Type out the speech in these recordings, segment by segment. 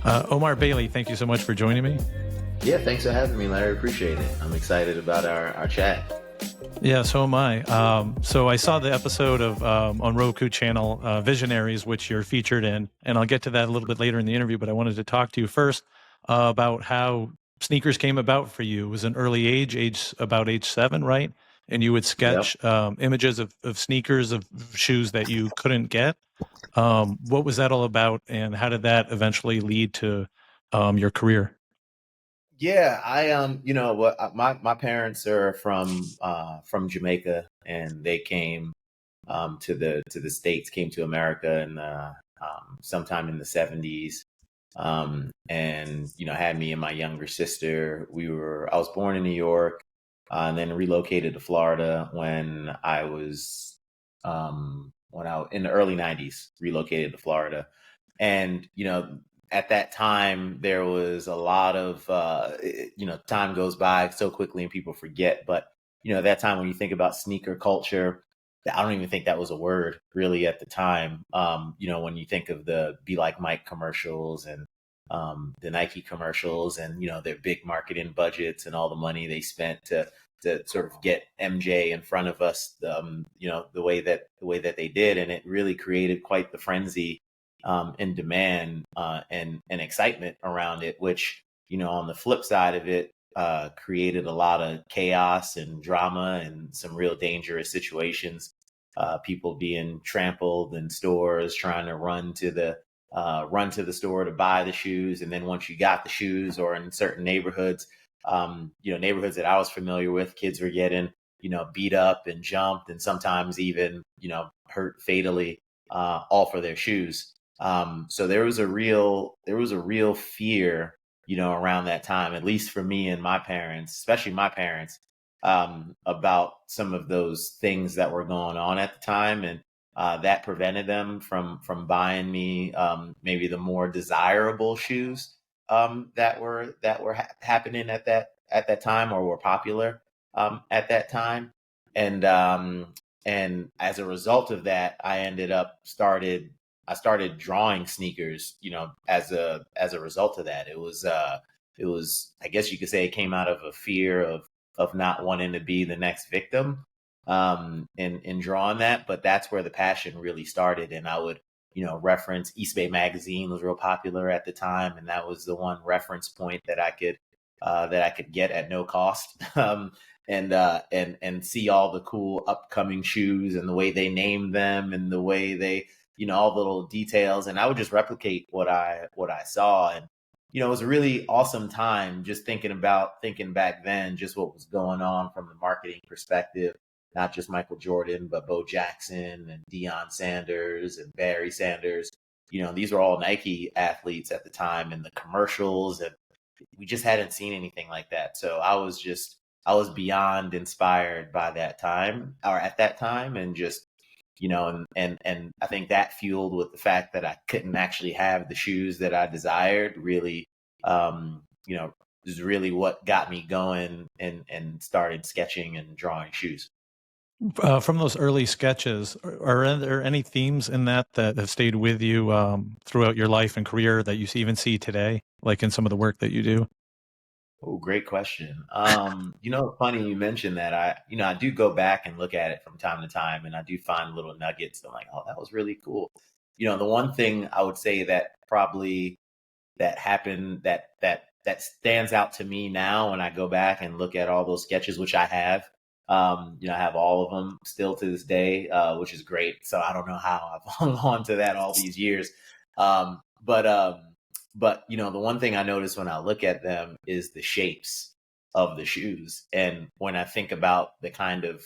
Omar Bailey, thank you so much for joining me. Yeah, thanks for having me, Larry. Appreciate it. I'm excited about our chat. Yeah, so am I. So I saw the episode of on Roku channel, Visionaries, which you're featured in, and I'll get to that a little bit later in the interview, but I wanted to talk to you first about how sneakers came about for you. It was an early age about age 7, right? And you would Yep. sketch images of sneakers, of shoes that you couldn't get. What was that all about, and how did that eventually lead to your career? Yeah, what my parents are from Jamaica, and they came to the States, came to America in sometime in the 70s. And had me and my younger sister. I was born in New York, and then relocated to Florida when I in the early 90s, relocated to Florida. And at that time there was a lot of time goes by so quickly and people forget, but at that time when you think about sneaker culture, I don't even think that was a word really at the time. When you think of the Be Like Mike commercials and the Nike commercials, and their big marketing budgets and all the money they spent to sort of get MJ in front of us, the way that they did, and it really created quite the frenzy and demand and excitement around it, which on the flip side of it created a lot of chaos and drama and some real dangerous situations. People being trampled in stores, trying to run to the store to buy the shoes, and then once you got the shoes, or in certain neighborhoods, neighborhoods that I was familiar with, kids were getting beat up and jumped, and sometimes even hurt fatally, all for their shoes. So there was a real fear, around that time, at least for me and my parents, especially my parents, about some of those things that were going on at the time, and that prevented them from buying me maybe the more desirable shoes that were happening at that time, or were popular at that time. And as a result of that, I started drawing sneakers, as a result of that. It was, I guess you could say, it came out of a fear of not wanting to be the next victim in drawing that. But that's where the passion really started. And I would, reference East Bay Magazine was real popular at the time, and that was the one reference point that I could get at no cost. And see all the cool upcoming shoes and the way they named them and the way they, all the little details. And I would just replicate what I saw. And it was a really awesome time, just thinking back then, just what was going on from the marketing perspective, not just Michael Jordan, but Bo Jackson and Deion Sanders and Barry Sanders. These were all Nike athletes at the time, and the commercials, and we just hadn't seen anything like that. So I was beyond inspired by that time, or at that time, and just and I think that, fueled with the fact that I couldn't actually have the shoes that I desired, really, is really what got me going and started sketching and drawing shoes. From those early sketches, are there any themes in that have stayed with you throughout your life and career that you even see today, like in some of the work that you do? Oh, great question. Funny you mentioned that. I do go back and look at it from time to time, and I do find little nuggets. I'm like, oh, that was really cool. The one thing I would say that probably that happened that stands out to me now when I go back and look at all those sketches, which I have. I have all of them still to this day, which is great. So I don't know how I've hung on to that all these years. Um, but um, but the one thing I notice when I look at them is the shapes of the shoes. And when I think about the kind of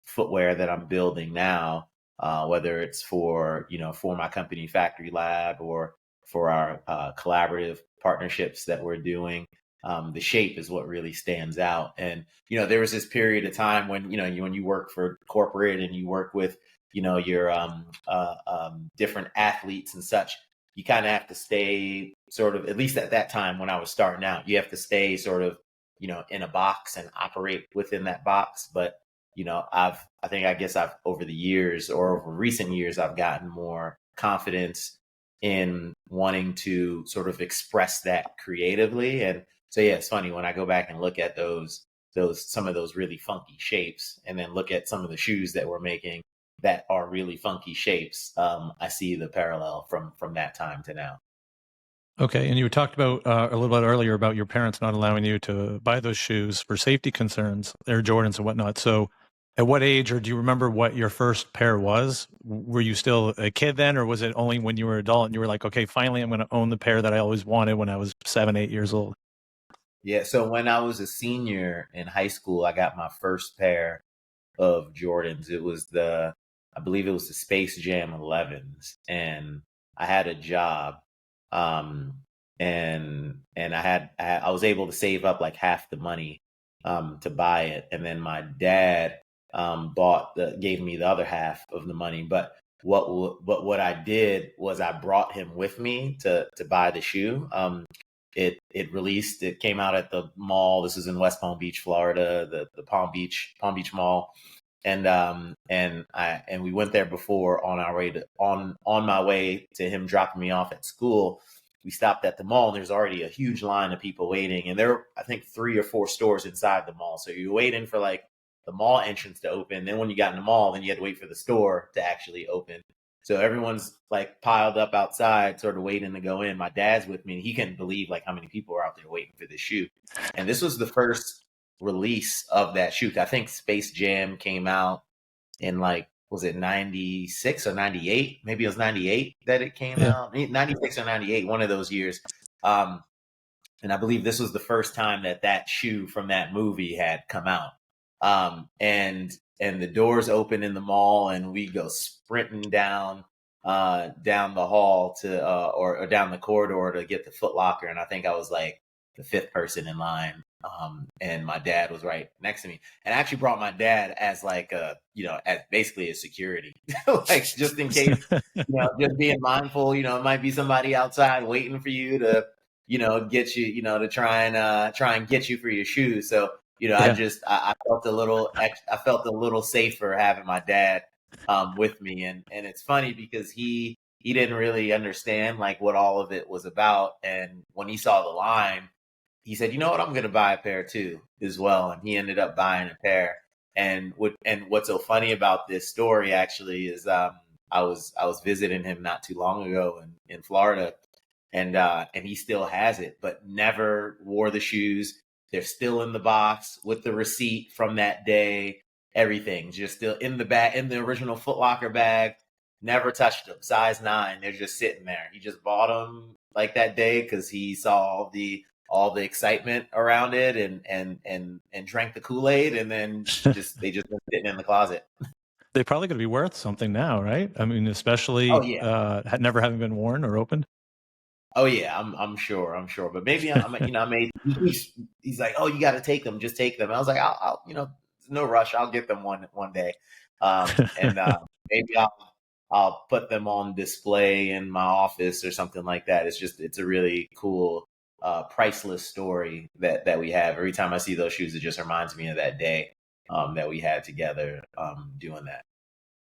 footwear that I'm building now, whether it's for my company FCTRY LAB, or for our collaborative partnerships that we're doing. The shape is what really stands out. And there was this period of time when when you work for corporate and you work with your different athletes and such, you kind of have to stay sort of, at least at that time when I was starting out, you have to stay sort of in a box and operate within that box. But I guess I've over the years, or over recent years, I've gotten more confidence in wanting to sort of express that creatively. And so, yeah, it's funny when I go back and look at some of those really funky shapes, and then look at some of the shoes that we're making that are really funky shapes. I see the parallel from that time to now. Okay, and you talked about a little bit earlier about your parents not allowing you to buy those shoes for safety concerns, Air Jordans and whatnot. So, at what age, or do you remember what your first pair was? Were you still a kid then, or was it only when you were an adult and you were like, okay, finally, I'm going to own the pair that I always wanted when I was 7, 8 years old? Yeah, so when I was a senior in high school, I got my first pair of Jordans. I believe it was the Space Jam 11s, and I had a job, um, and I was able to save up like half the money, to buy it, and then my dad, gave me the other half of the money. But what I did was I brought him with me to buy the shoe. It came out at the mall. This is in West Palm Beach, Florida, the Palm Beach Mall. And we went there before on our way to on my way to him dropping me off at school. We stopped at the mall, and there's already a huge line of people waiting. And there were, I think, 3 or 4 stores inside the mall. So you're waiting for like the mall entrance to open. Then when you got in the mall, then you had to wait for the store to actually open. So everyone's like piled up outside, sort of waiting to go in. My dad's with me, and he couldn't believe like how many people were out there waiting for this shoe. And this was the first release of that shoe. I think Space Jam came out in like, was it 96 or 98? Maybe it was 98 that it came Yeah. out. 96 or 98, one of those years. And I believe this was the first time that shoe from that movie had come out. And the doors open in the mall, and we go sprinting down the hall to or down the corridor to get the Foot Locker. And I think I was like the 5th person in line. And my dad was right next to me, and I actually brought my dad as like as basically a security, like just in case, just being mindful, it might be somebody outside waiting for you to, get you, to try and get you for your shoes. So, Yeah. I felt I felt a little safer having my dad with me. And it's funny because he didn't really understand like what all of it was about. And when he saw the line, he said, "You know what? I'm going to buy a pair too, as well." And he ended up buying a pair. And what's so funny about this story actually is, I was visiting him not too long ago in Florida, and he still has it, but never wore the shoes. They're still in the box with the receipt from that day. Everything's just still in the bag, in the original Foot Locker bag. Never touched them. Size 9. They're just sitting there. He just bought them like that day because he saw all the excitement around it, and drank the Kool-Aid, and then they just been sitting in the closet. They probably going to be worth something now, right? I mean, Oh especially yeah. never having been worn or opened. Oh yeah, I'm sure, but maybe I may. He's like, "Oh, you got to take them, just take them." I was like, I'll no rush. I'll get them one day, and maybe I'll put them on display in my office or something like that. It's a really cool, priceless story that we have. Every time I see those shoes, it just reminds me of that day that we had together, doing that.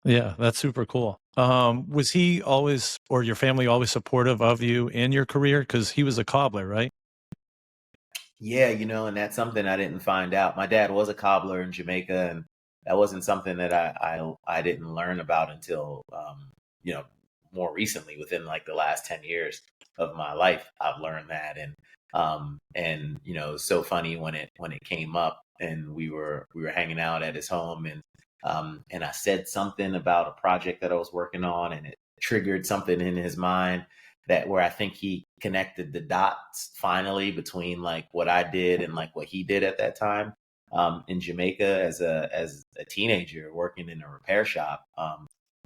Yeah, that's super cool. Was he always, or your family always supportive of you in your career? Because he was a cobbler, right? Yeah, and that's something I didn't find out. My dad was a cobbler in Jamaica, and that wasn't something that I didn't learn about until, you know more recently, within like the last 10 years of my life. I've learned that, and it's so funny when it came up, and we were hanging out at his home, and I said something about a project that I was working on, and it triggered something in his mind that where I think he connected the dots finally between like what I did and like what he did at that time, in Jamaica as a teenager working in a repair shop,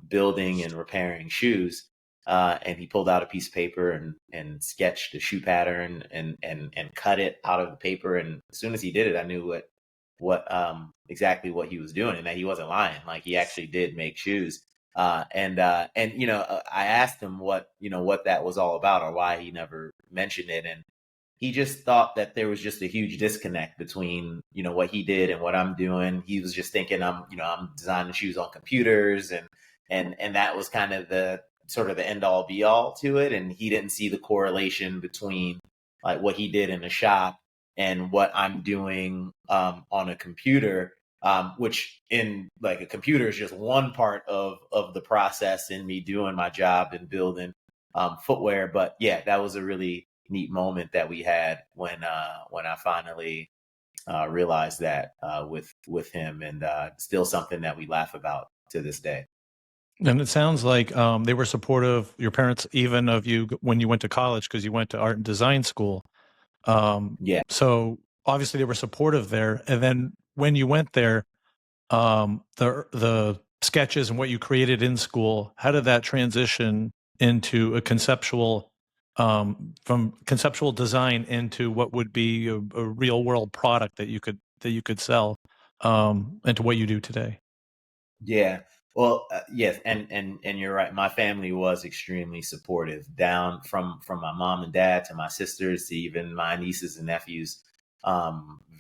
building and repairing shoes. And he pulled out a piece of paper and sketched a shoe pattern and cut it out of the paper. And as soon as he did it, I knew what exactly what he was doing, and that he wasn't lying. Like he actually did make shoes. I asked him what that was all about, or why he never mentioned it, and he just thought that there was just a huge disconnect between what he did and what I'm doing. He was just thinking I'm designing shoes on computers, and that was kind of sort of the end all be all to it. And he didn't see the correlation between like what he did in the shop and what I'm doing on a computer, which in like a computer is just one part of the process in me doing my job and building footwear. But yeah, that was a really neat moment that we had when I finally realized that with him, and still something that we laugh about to this day. And it sounds like they were supportive, your parents, even of you when you went to college, because you went to art and design school. Yeah. So obviously they were supportive there. And then when you went there, the sketches and what you created in school, how did that transition into a conceptual, from conceptual design into what would be a real world product that you could sell, into what you do today? Yeah. Well, yes, and you're right. My family was extremely supportive, down from my mom and dad to my sisters to even my nieces and nephews.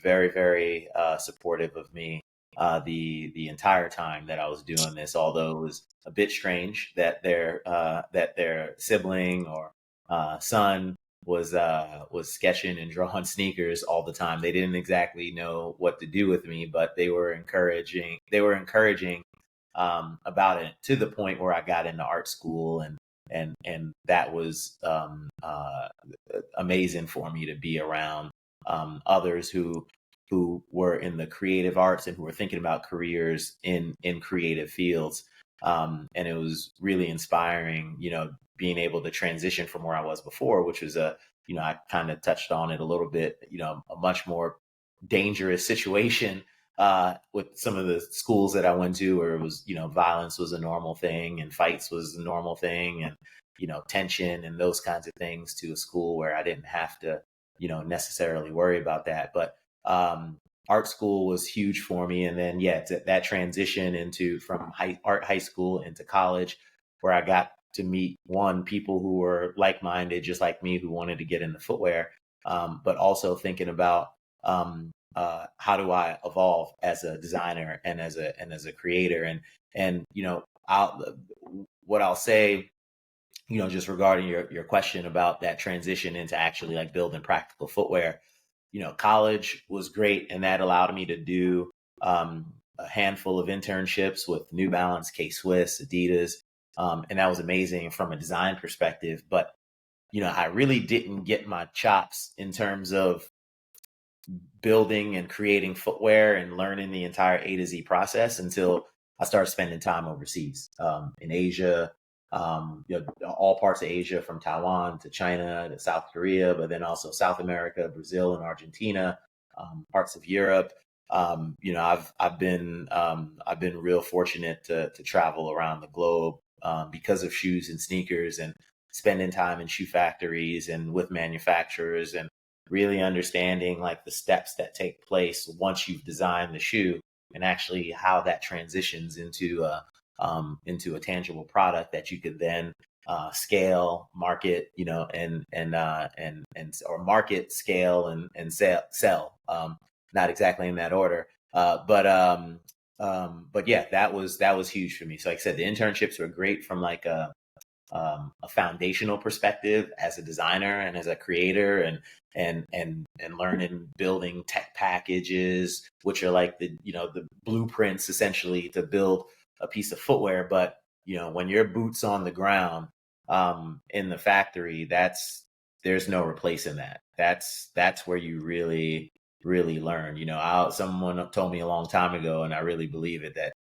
Very, very supportive of me the entire time that I was doing this. Although it was a bit strange that their sibling or son was sketching and drawing sneakers all the time. They didn't exactly know what to do with me, but they were encouraging. They were encouraging about it, to the point where I got into art school, and that was amazing for me to be around others who were in the creative arts and who were thinking about careers in creative fields. And it was really inspiring, being able to transition from where I was before, which was I kind of touched on it a little bit, a much more dangerous situation with some of the schools that I went to, where it was, violence was a normal thing and fights was a normal thing, and, tension and those kinds of things, to a school where I didn't have to, necessarily worry about that. But art school was huge for me. And then, yeah, that transition into from art high school into college, where I got to meet people who were like-minded, just like me, who wanted to get into footwear, but also thinking about how do I evolve as a designer and as a creator, and what I'll say, just regarding your question about that transition into actually like building practical footwear. College was great, and that allowed me to do a handful of internships with New Balance, K-Swiss, Adidas, and that was amazing from a design perspective. But I really didn't get my chops in terms of building and creating footwear and learning the entire A to Z process until I started spending time overseas, in Asia, all parts of Asia, from Taiwan to China to South Korea, but then also South America, Brazil and Argentina, parts of Europe. I've been real fortunate to travel around the globe because of shoes and sneakers, and spending time in shoe factories and with manufacturers, and really understanding like the steps that take place once you've designed the shoe, and actually how that transitions into a tangible product that you could then scale, market, or market, scale, and sell. Not exactly in that order, but yeah, that was huge for me. So like I said, the internships were great from like a foundational perspective as a designer and as a creator, and learning building tech packages, which are like the blueprints essentially to build a piece of footwear. But when your boots on the ground in the factory, there's no replacing that. That's where you really learn. Someone told me a long time ago, and I really believe it, that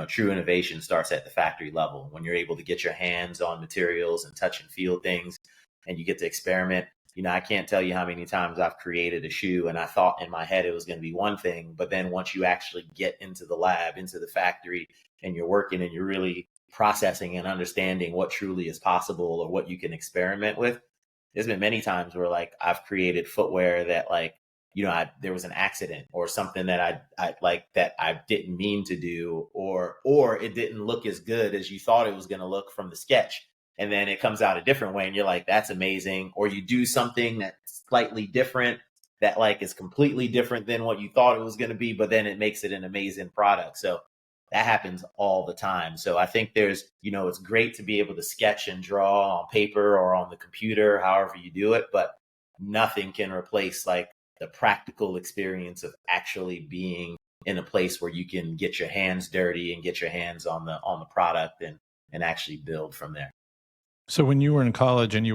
true innovation starts at the factory level, when you're able to get your hands on materials and touch and feel things, and you get to experiment. I can't tell you how many times I've created a shoe and I thought in my head it was going to be one thing, but then once you actually get into the lab, into the factory, and you're working and you're really processing and understanding what truly is possible or what you can experiment with, there's been many times where like I've created footwear that like, there was an accident or something that I like that I didn't mean to do, or it didn't look as good as you thought it was going to look from the sketch. And then it comes out a different way and you're like, that's amazing. Or you do something that's slightly different, that like is completely different than what you thought it was going to be, but then it makes it an amazing product. So that happens all the time. So I think there's, it's great to be able to sketch and draw on paper or on the computer, however you do it, but nothing can replace like the practical experience of actually being in a place where you can get your hands dirty and get your hands on the product and actually build from there. So when you were in college and you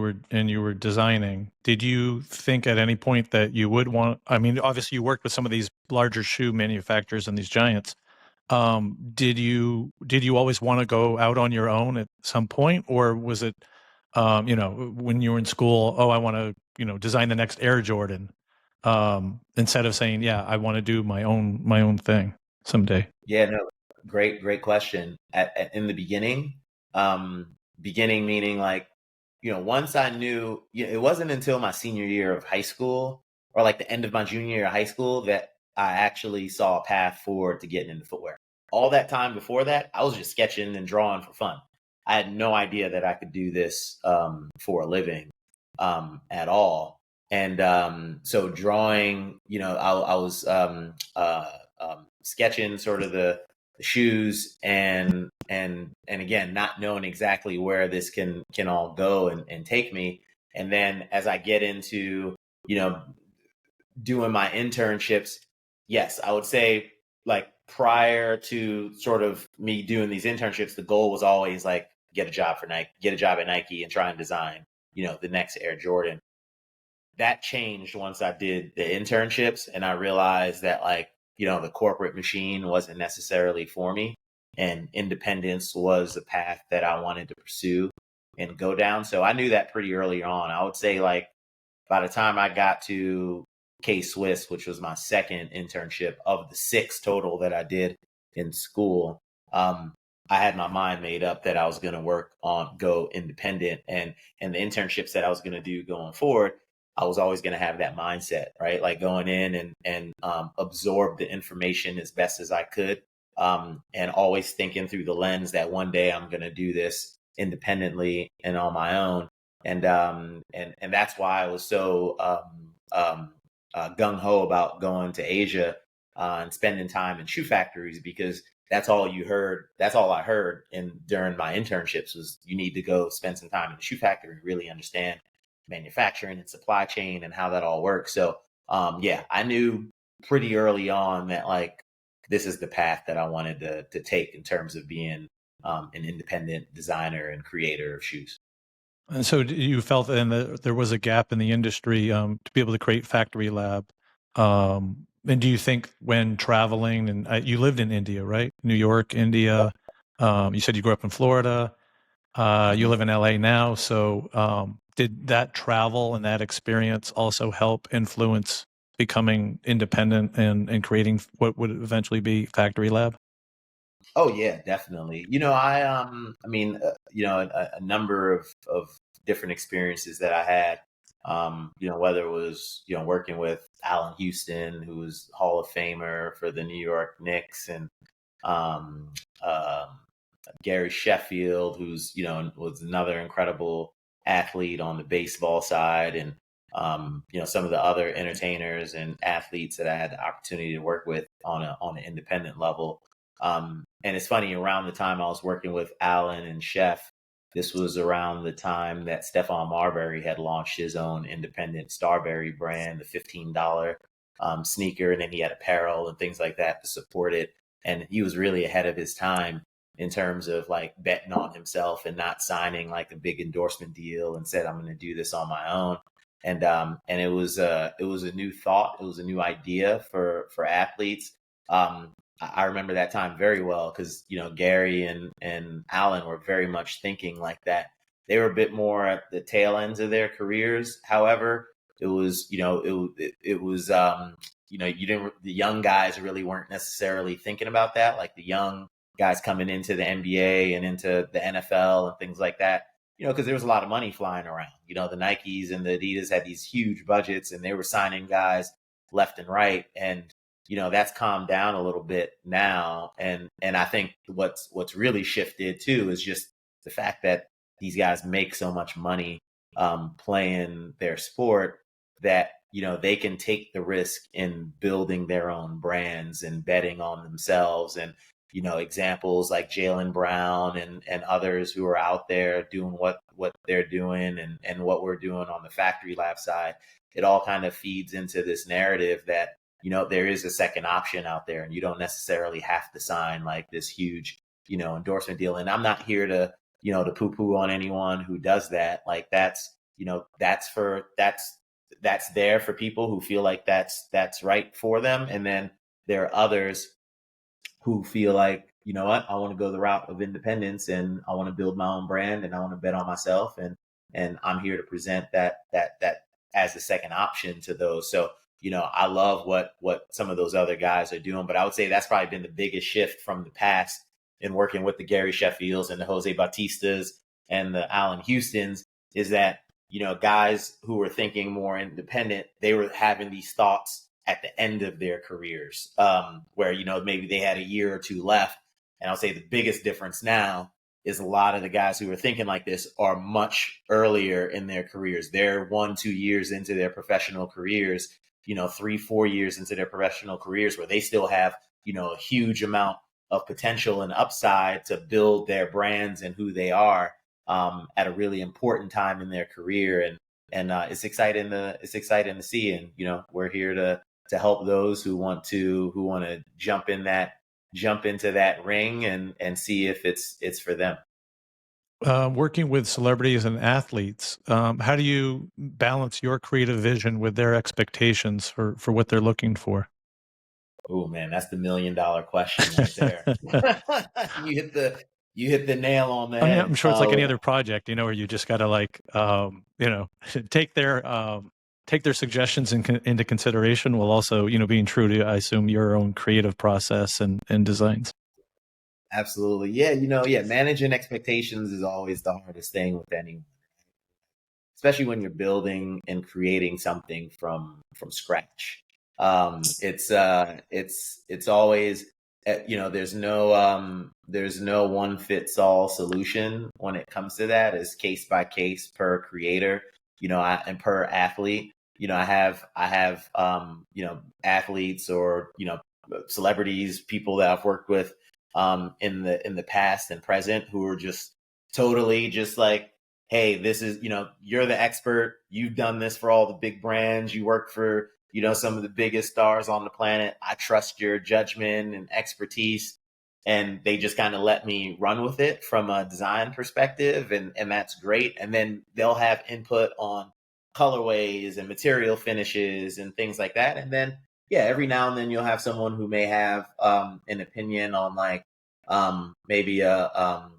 were designing, did you think at any point that you would want, I mean, obviously you worked with some of these larger shoe manufacturers and these giants. Did you always want to go out on your own at some point, or was it, when you were in school, oh, I want to, design the next Air Jordan, instead of saying, yeah, I want to do my own thing someday? Yeah, no, great question. In the beginning meaning like, once I knew, it wasn't until my senior year of high school or like the end of my junior year of high school that I actually saw a path forward to getting into footwear. All that time before that, I was just sketching and drawing for fun. I had no idea that I could do this for a living at all. And so drawing, I was sketching sort of the shoes and again, not knowing exactly where this can all go and take me. And then as I get into, doing my internships, yes, I would say like prior to sort of me doing these internships, the goal was always like get a job for Nike, get a job at Nike and try and design, the next Air Jordan. That changed once I did the internships and I realized that like, the corporate machine wasn't necessarily for me and independence was the path that I wanted to pursue and go down. So I knew that pretty early on. I would say like by the time I got to K-Swiss, which was my second internship of the 6 total that I did in school, I had my mind made up that I was going to go independent and the internships that I was going to do going forward, I was always going to have that mindset, right? Like going in and absorb the information as best as I could, and always thinking through the lens that one day I'm going to do this independently and on my own. And that's why I was so gung ho about going to Asia and spending time in shoe factories, because that's all you heard. That's all I heard during my internships was you need to go spend some time in the shoe factory and really understand manufacturing and supply chain and how that all works. So yeah, I knew pretty early on that like this is the path that I wanted to take in terms of being an independent designer and creator of shoes. And so you felt then that there was a gap in the industry, to be able to create FCTRY LAB. And do you think when traveling, and you lived in India, right? New York, India. You said you grew up in Florida. You live in LA now. So did that travel and that experience also help influence becoming independent and creating what would eventually be FCTRY LAB? Oh yeah, definitely. I mean, a number of different experiences that I had. Whether it was working with Allen Houston, who was Hall of Famer for the New York Knicks, and um, um Gary Sheffield, who's was another incredible athlete on the baseball side, and some of the other entertainers and athletes that I had the opportunity to work with on an independent level. And it's funny, around the time I was working with Allen and Chef, this was around the time that Stephon Marbury had launched his own independent Starberry brand, the $15 sneaker, and then he had apparel and things like that to support it. And he was really ahead of his time in terms of like betting on himself and not signing like a big endorsement deal, and said, I'm going to do this on my own. And it was a new thought. It was a new idea for athletes. I remember that time very well because, Gary and Allen were very much thinking like that. They were a bit more at the tail ends of their careers. However, it was, it was, the young guys really weren't necessarily thinking about that. Like the young guys coming into the NBA and into the NFL and things like that, because there was a lot of money flying around. The Nikes and the Adidas had these huge budgets and they were signing guys left and right. And that's calmed down a little bit now, and I think what's really shifted too is just the fact that these guys make so much money playing their sport that they can take the risk in building their own brands and betting on themselves, and examples like Jalen Brown and others who are out there doing what they're doing and what we're doing on the FCTRY LAB side. It all kind of feeds into this narrative that, there is a second option out there, and you don't necessarily have to sign like this huge, endorsement deal. And I'm not here to, to poo poo on anyone who does that. Like that's there for people who feel like that's right for them. And then there are others who feel like, you know what, I want to go the route of independence, and I want to build my own brand, and I want to bet on myself. And I'm here to present that as a second option to those. So, I love what some of those other guys are doing, but I would say that's probably been the biggest shift from the past in working with the Gary Sheffields and the Jose Bautistas and the Allen Houstons, is that, guys who were thinking more independent, they were having these thoughts at the end of their careers, where, maybe they had a year or two left. And I'll say the biggest difference now is a lot of the guys who are thinking like this are much earlier in their careers. They're 1-2 years into their professional careers, 3-4 years into their professional careers, where they still have, a huge amount of potential and upside to build their brands and who they are, at a really important time in their career. And it's exciting to see. And, we're here to help those who want to jump into that ring and see if it's for them. Working with celebrities and athletes, how do you balance your creative vision with their expectations for what they're looking for? Oh man, that's the $1 million question right there. You hit the nail on the I mean, head. I'm sure it's like any other project, where you just got to like, take their suggestions into consideration, while also, being true to, I assume, your own creative process and designs. Absolutely. Yeah. Managing expectations is always the hardest thing with anyone, especially when you're building and creating something from scratch. It's always, there's no one fits all solution when it comes to that. It's case by case per creator, and per athlete. I have athletes or, celebrities, people that I've worked with, in the past and present, who are just totally just like, hey, this is, you're the expert. You've done this for all the big brands. You work for, some of the biggest stars on the planet. I trust your judgment and expertise. And they just kind of let me run with it from a design perspective. And that's great. And then they'll have input on colorways and material finishes and things like that. And then, yeah, every now and then you'll have someone who may have an opinion on like maybe a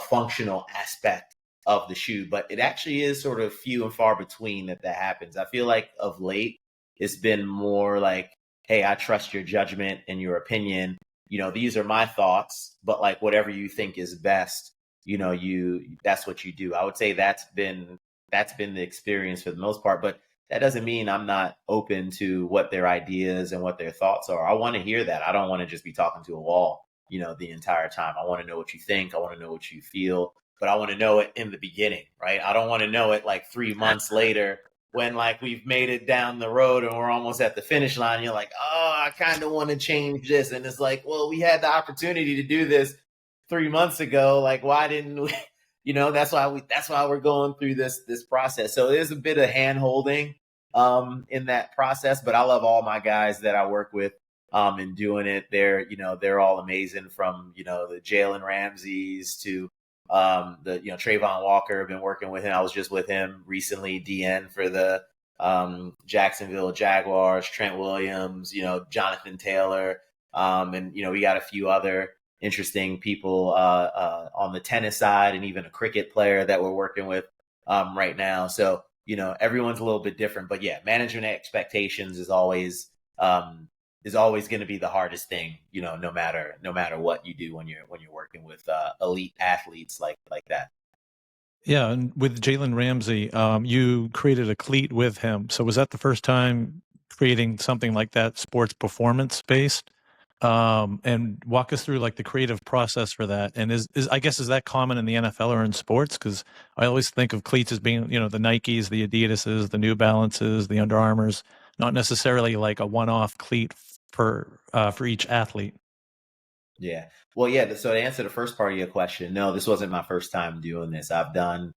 functional aspect of the shoe, but it actually is sort of few and far between that happens. I feel like of late, it's been more like, hey, I trust your judgment and your opinion. These are my thoughts, but like whatever you think is best, that's what you do. I would say that's been the experience for the most part, but that doesn't mean I'm not open to what their ideas and what their thoughts are. I want to hear that. I don't want to just be talking to a wall, the entire time. I want to know what you think. I want to know what you feel, but I want to know it in the beginning, right? I don't want to know it like 3 months later when like we've made it down the road and we're almost at the finish line. You're like, oh, I kind of want to change this. And it's like, well, we had the opportunity to do this 3 months ago. Like, why didn't we? That's why we're going through this process. So there's a bit of hand holding in that process, but I love all my guys that I work with in doing it. They're all amazing, from, the Jalen Ramseys to the, Trayvon Walker. I've been working with him. I was just with him recently, DN for the Jacksonville Jaguars, Trent Williams, Jonathan Taylor. And, we got a few other interesting people on the tennis side, and even a cricket player that we're working with right now. So, everyone's a little bit different, but yeah, managing expectations is always going to be the hardest thing, no matter what you do when you're working with elite athletes like that. Yeah, and with Jalen Ramsey, you created a cleat with him. So was that the first time creating something like that, sports performance based? And walk us through like the creative process for that. And is I guess, is that common in the NFL or in sports? Because I always think of cleats as being, the Nikes, the Adidases, the New Balances, the Under Armours, not necessarily like a one-off cleat for each athlete. Yeah. Well, yeah. So to answer the first part of your question, no, this wasn't my first time doing this. I've done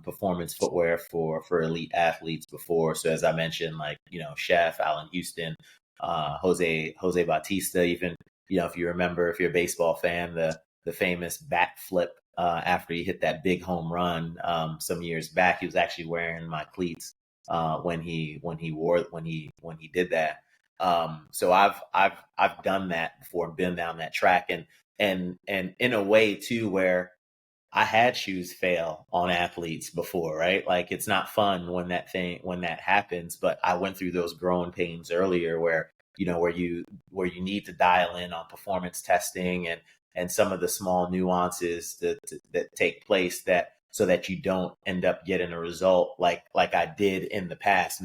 performance footwear for elite athletes before. So as I mentioned, like Chef, Allen Houston, Jose Bautista, even if you remember, if you're a baseball fan, the famous bat flip after he hit that big home run some years back. He was actually wearing my cleats when he did that. So I've done that before, been down that track, and in a way too, where I had shoes fail on athletes before, right? Like it's not fun when that happens, but I went through those growing pains earlier where where you need to dial in on performance testing and some of the small nuances that take place, that so that you don't end up getting a result like I did in the past,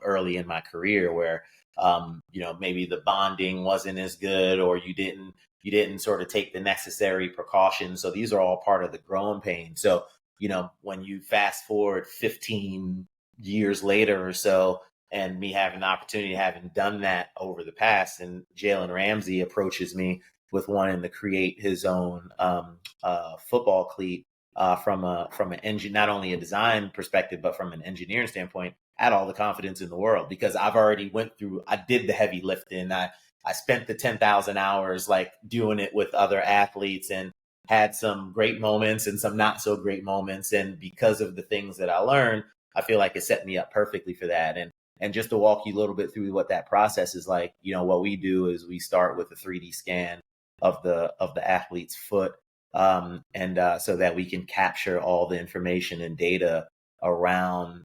early in my career, where maybe the bonding wasn't as good, or you didn't sort of take the necessary precautions. So these are all part of the growing pain. So, when you fast forward 15 years later or so, and me having the opportunity, having done that over the past, and Jalen Ramsey approaches me with wanting to create his own football cleat from an engine, not only a design perspective, but from an engineering standpoint, I had all the confidence in the world because I did the heavy lifting. I spent the 10,000 hours like doing it with other athletes, and had some great moments and some not so great moments. And because of the things that I learned, I feel like it set me up perfectly for that. And just to walk you a little bit through what that process is like, what we do is we start with a 3D scan of the athlete's foot, and so that we can capture all the information and data around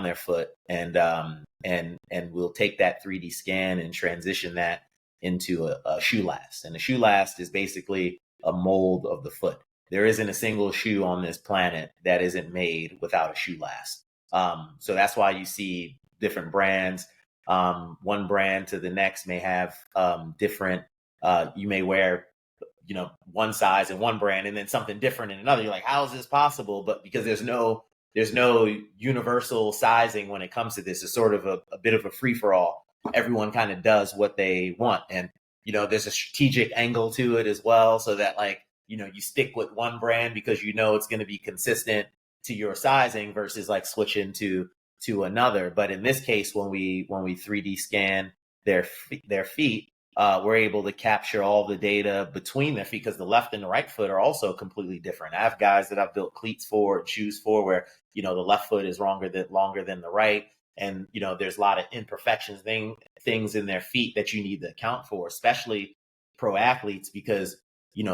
their foot, and we'll take that 3D scan and transition that into a shoe last. And a shoe last is basically a mold of the foot. There isn't a single shoe on this planet that isn't made without a shoe last. So that's why you see different brands. One brand to the next may have different. You may wear one size in one brand and then something different in another. You're like, how is this possible? But because there's no universal sizing when it comes to this. It's sort of a bit of a free for all. Everyone kind of does what they want, and there's a strategic angle to it as well, so that you stick with one brand because it's going to be consistent to your sizing versus like switching to another. But in this case, when we 3D scan their feet, we're able to capture all the data between their feet, because the left and the right foot are also completely different. I have guys that I've built cleats for and shoes for where the left foot is longer than the right, and there's a lot of imperfections, things in their feet that you need to account for, especially pro athletes, because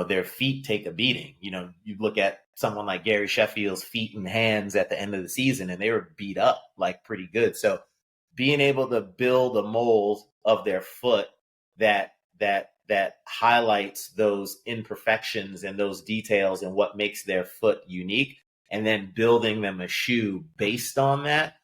their feet take a beating. You look at someone like Gary Sheffield's feet and hands at the end of the season, and they were beat up like pretty good. So being able to build a mold of their foot that highlights those imperfections and those details and what makes their foot unique, and then building them a shoe based on that,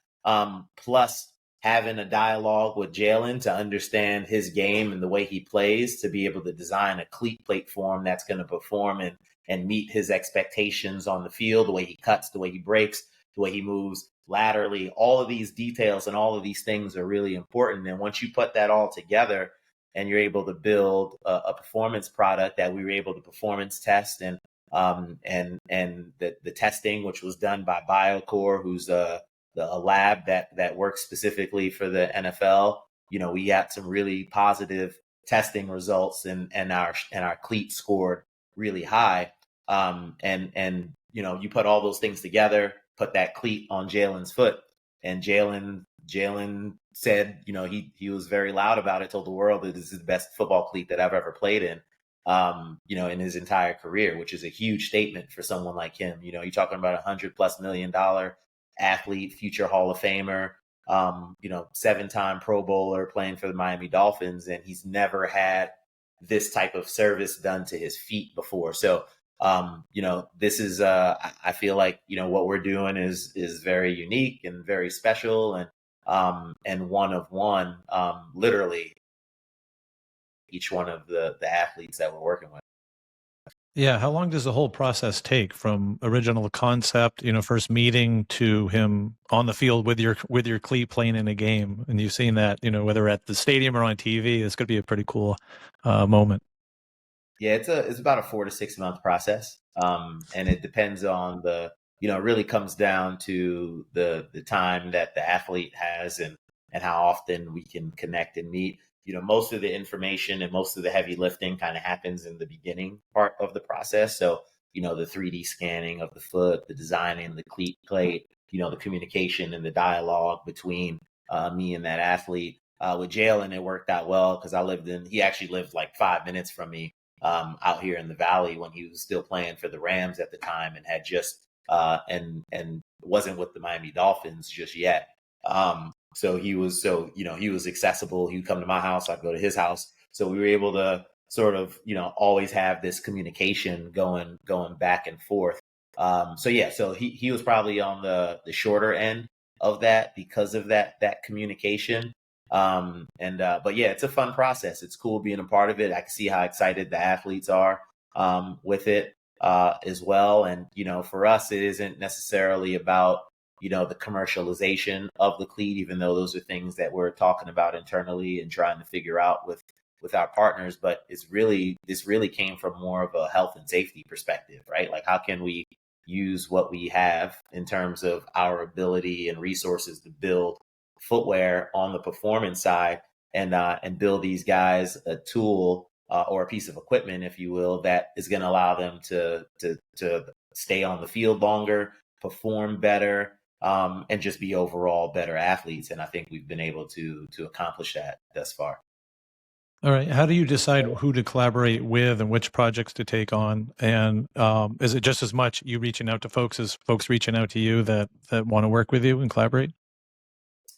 plus having a dialogue with Jalen to understand his game and the way he plays, to be able to design a cleat plate for him that's going to perform and meet his expectations on the field, the way he cuts, the way he breaks, the way he moves laterally. All of these details and all of these things are really important. And once you put that all together and you're able to build a performance product that we were able to performance test, and the testing, which was done by BioCore, who's a lab that works specifically for the NFL. We got some really positive testing results, and our cleat scored really high. And you put all those things together, put that cleat on Jalen's foot, and Jalen said, he was very loud about it, told the world that this is the best football cleat that I've ever played in, in his entire career, which is a huge statement for someone like him. You're talking about $100+ million athlete, future Hall of Famer, 7-time Pro Bowler, playing for the Miami Dolphins, and he's never had this type of service done to his feet before. So, this is, I feel like, what we're doing is very unique and very special, and one of one, literally each one of the athletes that we're working with. Yeah. How long does the whole process take from original concept, first meeting, to him on the field with your cleat playing in a game? And you've seen that, whether at the stadium or on TV, it's going to be a pretty cool moment. Yeah, it's about a 4 to 6 month process. And it depends on it really comes down to the time that the athlete has and how often we can connect and meet. Most of the information and most of the heavy lifting kind of happens in the beginning part of the process. So, the 3D scanning of the foot, the designing, the cleat plate, the communication and the dialogue between me and that athlete. With Jalen, it worked out well because he actually lived like 5 minutes from me out here in the Valley when he was still playing for the Rams at the time and had just and wasn't with the Miami Dolphins just yet. So he was accessible. He would come to my house, I'd go to his house. So we were able to sort of always have this communication going back and forth. So he was probably on the shorter end of that because of that communication. But yeah, it's a fun process. It's cool being a part of it. I can see how excited the athletes are with it as well. And for us, it isn't necessarily about the commercialization of the cleat, even though those are things that we're talking about internally and trying to figure out with our partners. But this really came from more of a health and safety perspective, right? Like, how can we use what we have in terms of our ability and resources to build footwear on the performance side and build these guys a tool or a piece of equipment, if you will, that is going to allow them to stay on the field longer, perform better, and just be overall better athletes. And I think we've been able to accomplish that thus far. All right. How do you decide who to collaborate with and which projects to take on? And is it just as much you reaching out to folks as folks reaching out to you that want to work with you and collaborate?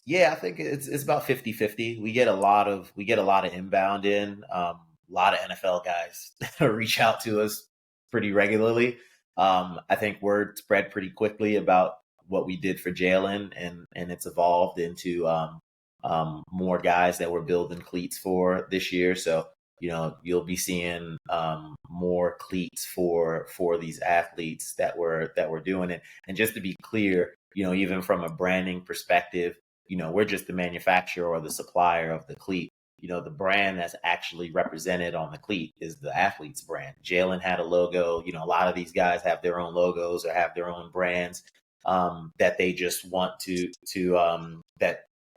Yeah, I think it's about 50-50. We get a lot of inbound in. A lot of NFL guys reach out to us pretty regularly. I think word spread pretty quickly about what we did for Jalen, and it's evolved into more guys that we're building cleats for this year. So you'll be seeing more cleats for these athletes that we're doing it. And just to be clear, even from a branding perspective, we're just the manufacturer or the supplier of the cleat. The brand that's actually represented on the cleat is the athlete's brand. Jalen had a logo. A lot of these guys have their own logos or have their own brands that they just want to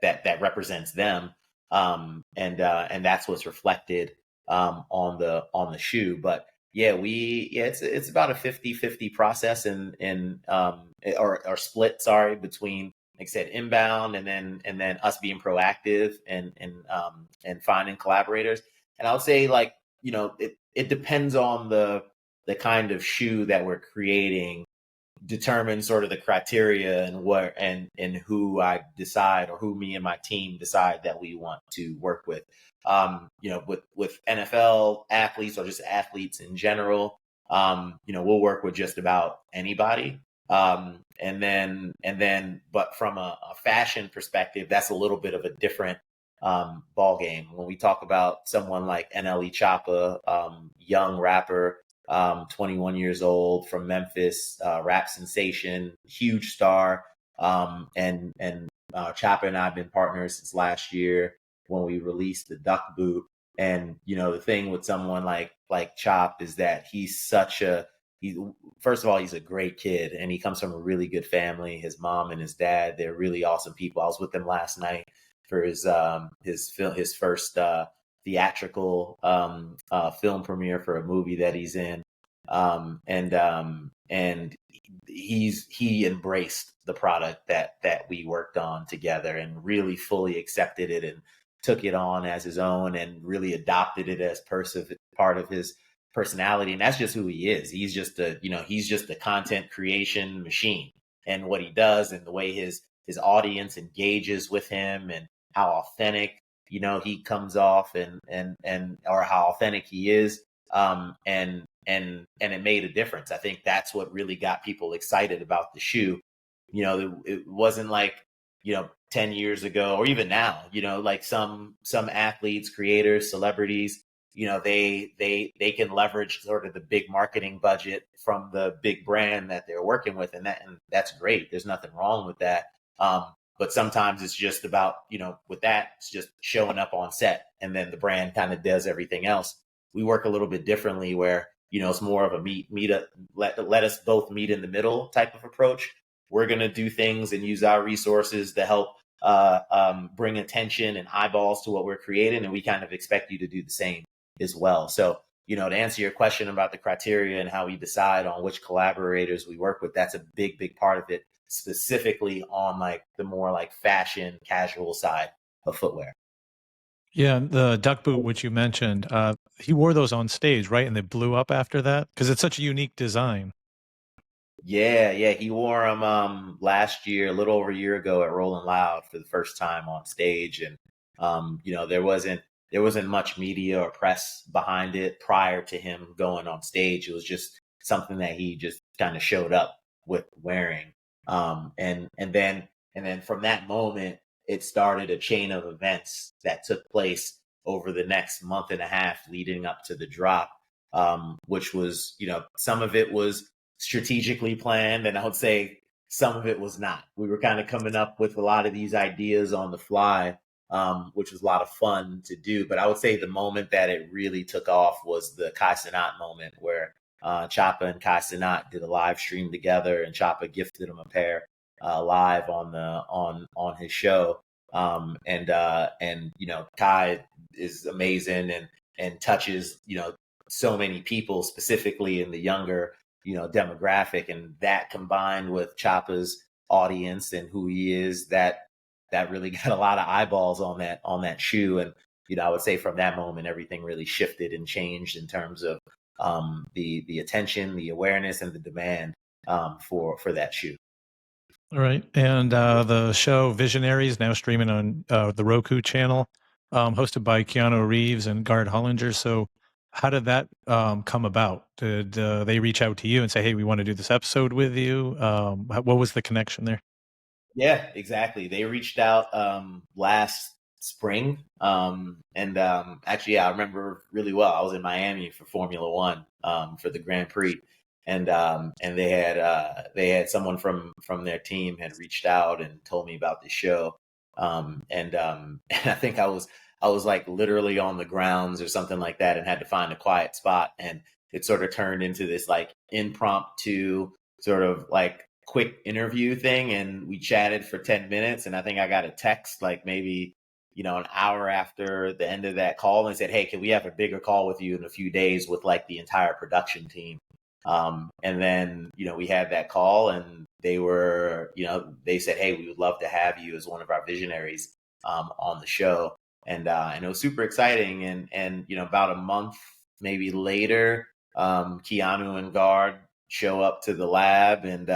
that represents them. And that's what's reflected on the shoe. But yeah, it's about a 50-50 process or split, between, like I said, inbound and then us being proactive and finding collaborators. And I would say, like, it depends on the kind of shoe that we're creating, determine sort of the criteria and who I decide, or who me and my team decide that we want to work with. With NFL athletes or just athletes in general, we'll work with just about anybody. But from a fashion perspective, that's a little bit of a different ball game. When we talk about someone like NLE Choppa, young rapper, 21 years old, from Memphis, rap sensation, huge star. And Choppa and I have been partners since last year when we released the Duck Boot. And the thing with someone like Chop is that first of all, he's a great kid, and he comes from a really good family. His mom and his dad, they're really awesome people. I was with him last night for his first theatrical film premiere for a movie that he's in. And he embraced the product that we worked on together and really fully accepted it and took it on as his own and really adopted it as part of his personality. And that's just who he is. He's just a content creation machine, and what he does and the way his audience engages with him and how authentic, he comes off and or how authentic he is. And it made a difference. I think that's what really got people excited about the shoe. It wasn't like, 10 years ago or even now, like some athletes, creators, celebrities, they can leverage sort of the big marketing budget from the big brand that they're working with. And that's great. There's nothing wrong with that. But sometimes it's just about, with that, it's just showing up on set, and then the brand kind of does everything else. we work a little bit differently where, it's more of a let us both meet in the middle type of approach. We're going to do things and use our resources to help bring attention and eyeballs to what we're creating. And we kind of expect you to do the same as well. So, to answer your question about the criteria and how we decide on which collaborators we work with, that's a big, big part of it, specifically on like the more like fashion casual side of footwear. Yeah, the duck boot, which you mentioned, he wore those on stage, right? And they blew up after that because it's such a unique design. Yeah, he wore them last year, a little over a year ago at Rolling Loud for the first time on stage, and there wasn't much media or press behind it prior to him going on stage. It was just something that he just kind of showed up with wearing, and then from that moment, it started a chain of events that took place over the next month and a half leading up to the drop, which was, some of it was strategically planned, and I would say some of it was not. We were kind of coming up with a lot of these ideas on the fly, which was a lot of fun to do. But I would say the moment that it really took off was the Kai Cenat moment, where Choppa and Kai Cenat did a live stream together, and Choppa gifted him a pair live on his show. And Kai is amazing and touches so many people, specifically in the younger demographic, and that combined with Choppa's audience and who he is, that really got a lot of eyeballs on that shoe. And I would say from that moment everything really shifted and changed in terms of the attention, the awareness, and the demand for that shoe. All right. And the show Visionaries now streaming on the Roku channel, hosted by Keanu Reeves and Gard Hollinger. So how did that come about? Did they reach out to you and say, hey, we want to do this episode with you? What was the connection there? Yeah, exactly. They reached out last spring. And actually, yeah, I remember really well. I was in Miami for Formula One for the Grand Prix. And they had someone from their team had reached out and told me about the show. And I think I was like literally on the grounds or something like that, and had to find a quiet spot. And it sort of turned into this like impromptu sort of like quick interview thing, and we chatted for 10 minutes, and I think I got a text like maybe an hour after the end of that call, and said, hey, can we have a bigger call with you in a few days with like the entire production team? And then we had that call, and they said, hey, we would love to have you as one of our visionaries on the show. And it was super exciting. And about a month maybe later, Keanu and Gard show up to the lab, and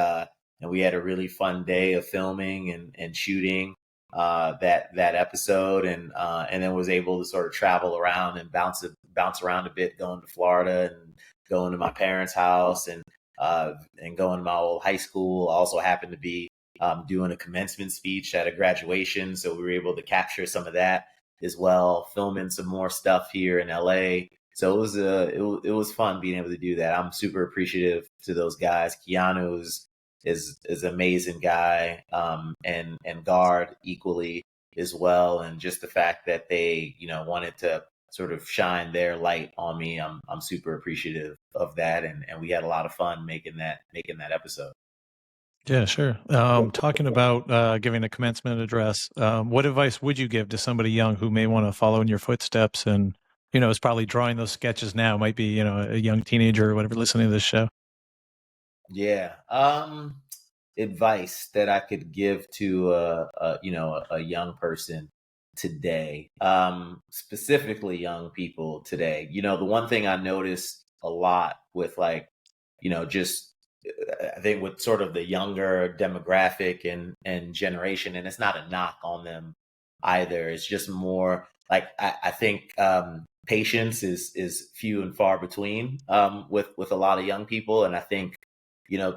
we had a really fun day of filming and shooting that episode, and then was able to sort of travel around and bounce around a bit, going to Florida and going to my parents' house, and going to my old high school. I also happened to be doing a commencement speech at a graduation, so we were able to capture some of that as well, filming some more stuff here in LA. So it was fun being able to do that. I'm super appreciative to those guys. Keanu is an amazing guy, and Gard equally as well. And just the fact that they wanted to sort of shine their light on me, I'm super appreciative of that. And we had a lot of fun making that episode. Yeah, sure. Talking about giving a commencement address, what advice would you give to somebody young who may want to follow in your footsteps and, is probably drawing those sketches now, might be, a young teenager or whatever listening to this show? Yeah. Advice that I could give to a young person today, specifically young people today. The one thing I noticed a lot with like, just I think with sort of the younger demographic and generation, and it's not a knock on them either. It's just more like I think patience is few and far between with a lot of young people, and I think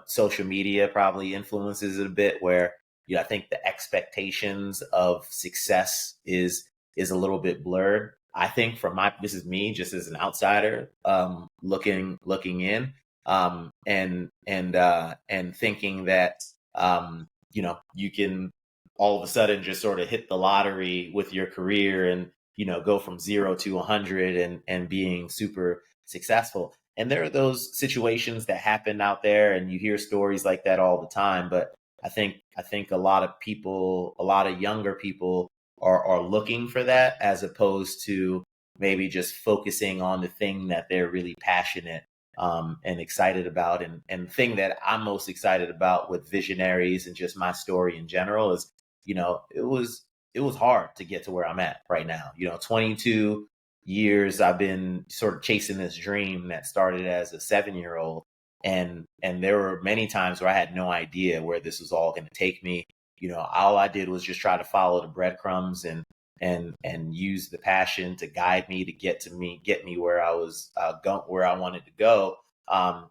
social media probably influences it a bit, where I think the expectations of success is a little bit blurred. I think this is me just as an outsider looking in, and thinking that you can all of a sudden just sort of hit the lottery with your career, and go from 0 to 100 and being super successful. And there are those situations that happen out there, and you hear stories like that all the time. But I think a lot of people, a lot of younger people are looking for that, as opposed to maybe just focusing on the thing that they're really passionate and excited about. And the thing that I'm most excited about with Visionaries and just my story in general is, it was hard to get to where I'm at right now. 22 years I've been sort of chasing this dream that started as a 7-year-old. And there were many times where I had no idea where this was all going to take me. All I did was just try to follow the breadcrumbs and use the passion to guide me to get me where I was where I wanted to go.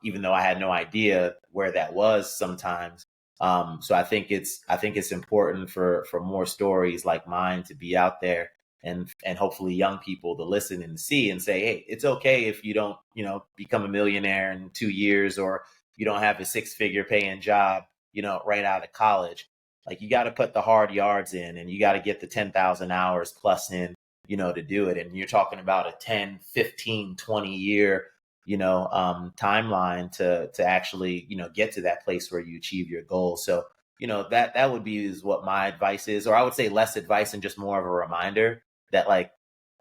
Even though I had no idea where that was sometimes. So I think it's important for more stories like mine to be out there, and hopefully young people to listen and see and say, hey, it's okay if you don't, become a millionaire in 2 years, or you don't have a 6-figure paying job, right out of college. Like, you got to put the hard yards in, and you got to get the 10,000 hours plus in, to do it. And you're talking about a 10, 15, 20 year, timeline to actually, get to that place where you achieve your goals. So, that would be is what my advice is, or I would say less advice and just more of a reminder that, like,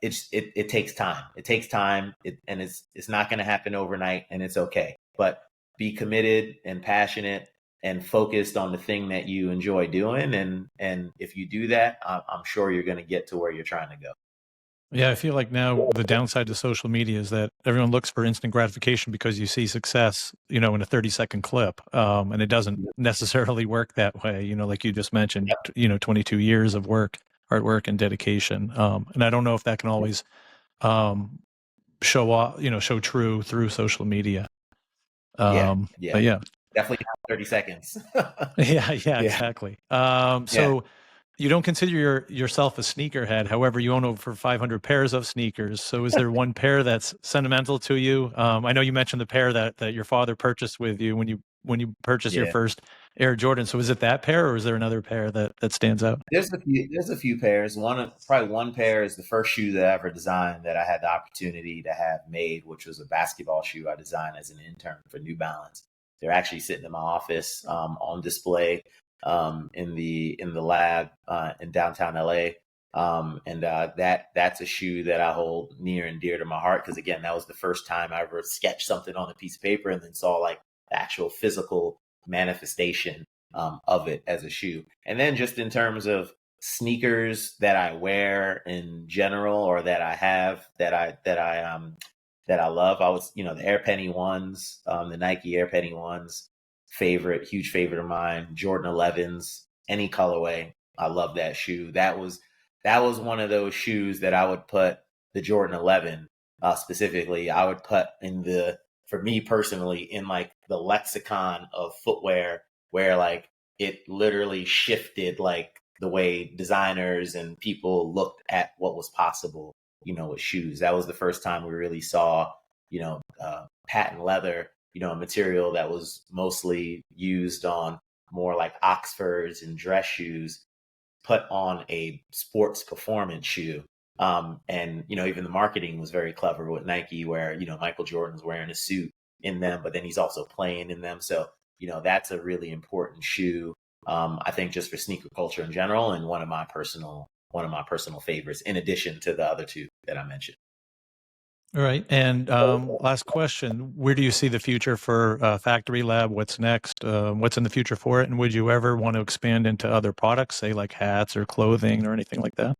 it takes time. It takes time, and it's not going to happen overnight, and it's okay. But be committed and passionate and focused on the thing that you enjoy doing, and if you do that, I'm sure you're going to get to where you're trying to go. Yeah, I feel like now the downside to social media is that everyone looks for instant gratification because you see success, in a 30-second clip. And it doesn't necessarily work that way, like you just mentioned, 22 years of work, hard work and dedication. And I don't know if that can always show off, show true through social media. Yeah, But yeah. definitely not 30 seconds. Yeah, exactly. So you don't consider yourself a sneakerhead. However, you own over 500 pairs of sneakers. So is there one pair that's sentimental to you? I know you mentioned the pair that your father purchased with you when you purchased your first Air Jordan. So is it that pair, or is there another pair that stands out? There's a few pairs. Probably one pair is the first shoe that I ever designed that I had the opportunity to have made, which was a basketball shoe I designed as an intern for New Balance. They're actually sitting in my office on display in the lab in downtown LA. And that's a shoe that I hold near and dear to my heart, because again, that was the first time I ever sketched something on a piece of paper and then saw like the actual physical manifestation of it as a shoe. And then just in terms of sneakers that I wear in general, or that I have that I love, I was, the Air Penny ones, the Nike Air Penny ones, huge favorite of mine. Jordan 11s, any colorway, I love that shoe. That was one of those shoes that I would put the Jordan 11 specifically. I would put for me personally, in like the lexicon of footwear, where like it literally shifted like the way designers and people looked at what was possible, with shoes. That was the first time we really saw, patent leather, a material that was mostly used on more like Oxfords and dress shoes, put on a sports performance shoe. And, even the marketing was very clever with Nike, where, Michael Jordan's wearing a suit in them, but then he's also playing in them. So, that's a really important shoe. I think just for sneaker culture in general, and one of my personal favorites, in addition to the other two that I mentioned. All right. And last question, where do you see the future for FCTRY LAB? What's next? What's in the future for it? And would you ever want to expand into other products, say like hats or clothing or anything like that?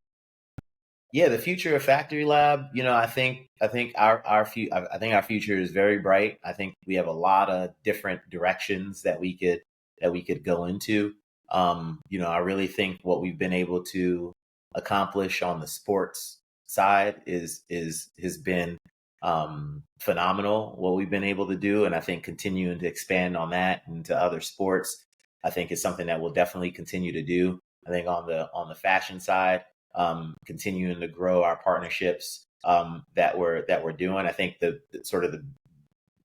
Yeah, the future of FCTRY LAB, I think our future is very bright. I think we have a lot of different directions that we could go into. I really think what we've been able to accomplish on the sports side has been phenomenal, what we've been able to do. And I think continuing to expand on that into other sports, I think is something that we'll definitely continue to do. I think on the fashion side, continuing to grow our partnerships that we're doing. I think the sort of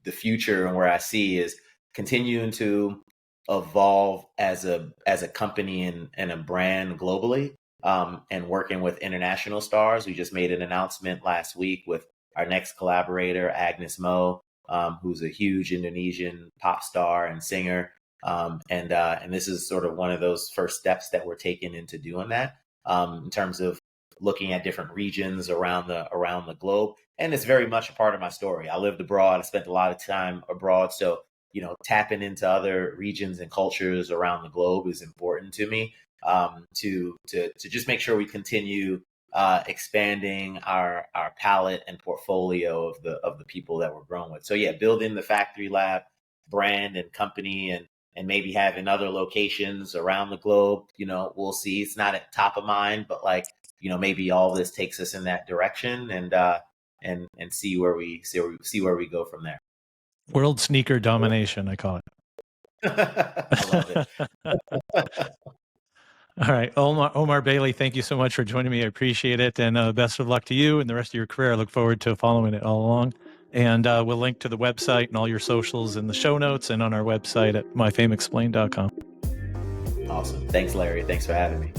the future, and where I see, is continuing to evolve as a company and a brand globally. and working with international stars. We just made an announcement last week with our next collaborator, Agnes Mo, who's a huge Indonesian pop star and singer. And this is sort of one of those first steps that we're taking into doing that, in terms of looking at different regions around the globe. And it's very much a part of my story. I lived abroad. I spent a lot of time abroad. So, tapping into other regions and cultures around the globe is important to me, to just make sure we continue expanding our palette and portfolio of the people that we're growing with. So yeah, building the FCTRY LAB brand and company, and maybe having other locations around the globe. We'll see. It's not at top of mind, but maybe all this takes us in that direction, and see where we go from there. World sneaker domination, I call it. I love it. All right, Omar Bailey, thank you so much for joining me. I appreciate it, and best of luck to you and the rest of your career. I look forward to following it all along. And we'll link to the website and all your socials in the show notes and on our website at myfameexplained.com. Awesome. Thanks, Larry. Thanks for having me.